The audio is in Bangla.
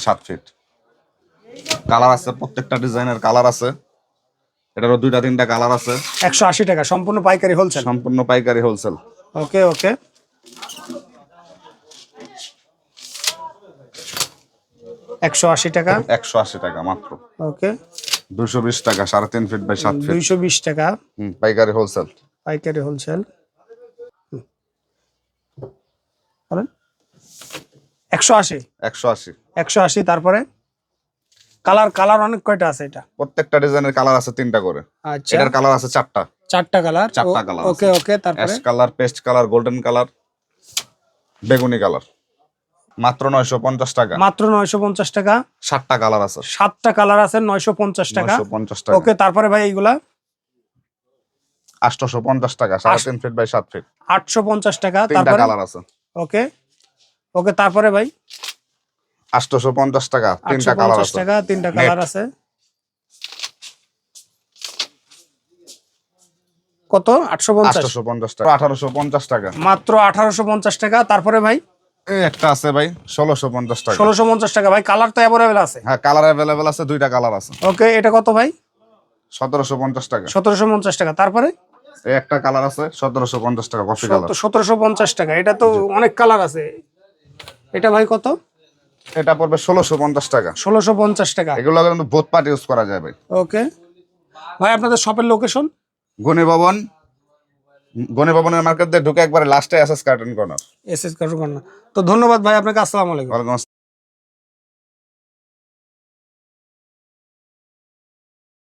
7 ফিট। কালার আছে, প্রত্যেকটা ডিজাইনের কালার আছে। এটারও 2-3টা কালার আছে। 180 টাকা সম্পূর্ণ পাইকারি হোলসেল। সম্পূর্ণ পাইকারি হোলসেল। ওকে ওকে, 180 টাকা। 180 টাকা মাত্র। ওকে, 220 টাকা 3.5 ফিট বাই 7 ফিট। 220 টাকা পাইকারি হোলসেল। পাইকারি হোলসেল। 180 180। 180। তারপরে কালার অনেক কয়টা আছে এটা? প্রত্যেকটা ডিজাইনের কালার আছে 3টা করে। আচ্ছা, এটার কালার আছে 4টা। 4টা কালার। 4টা কালার। ওকে ওকে, তারপরে ash colour, paste colour, golden colour, বেগুনি কালার। মাত্র 950 টাকা। মাত্র 950 টাকা। 7টা কালার আছে। 7টা কালার আছে, 950 টাকা। 950 টাকা। ওকে, তারপরে ভাই এইগুলা 850 টাকা 3.5 ফিট বাই 7 ফিট। 850 টাকা। 3টা তারপরে কালার আছে। ওকে ওকে, তারপরে ভাই 850 টাকা 3টা কালার 850 আছে। টাকা 3টা কালার আছে। কত? 850। 850 টাকা। 1850 টাকা। মাত্র 1850 টাকা। তারপরে ভাই এই একটা আছে ভাই 1650 টাকা। 1650 টাকা। ভাই কালার তো অ্যাভেলেবেল আছে? হ্যাঁ, কালার अवेलेबल আছে, 2টা কালার আছে। ওকে, এটা কত ভাই? 1750 টাকা। 1750 টাকা। তারপরে এই একটা কালার আছে 1750 টাকা, কফি কালার। 1750 টাকা। এটা তো অনেক কালার আছে। এটা ভাই কত? এটা পড়বে 1650 টাকা। 1650 টাকা। এগুলো কিন্তু বোথ পার্ট ইউজ করা যায় ভাই। ওকে ভাই, আপনাদের শপের লোকেশন? গণি ভবনের মার্কেট দিয়ে ঢুকে একবারে লাস্টে SS carton corner. SS carton. তো ধন্যবাদ ভাই আপনাকে, আসসালামু আলাইকুম। ওয়ালাইকুম আসসালাম।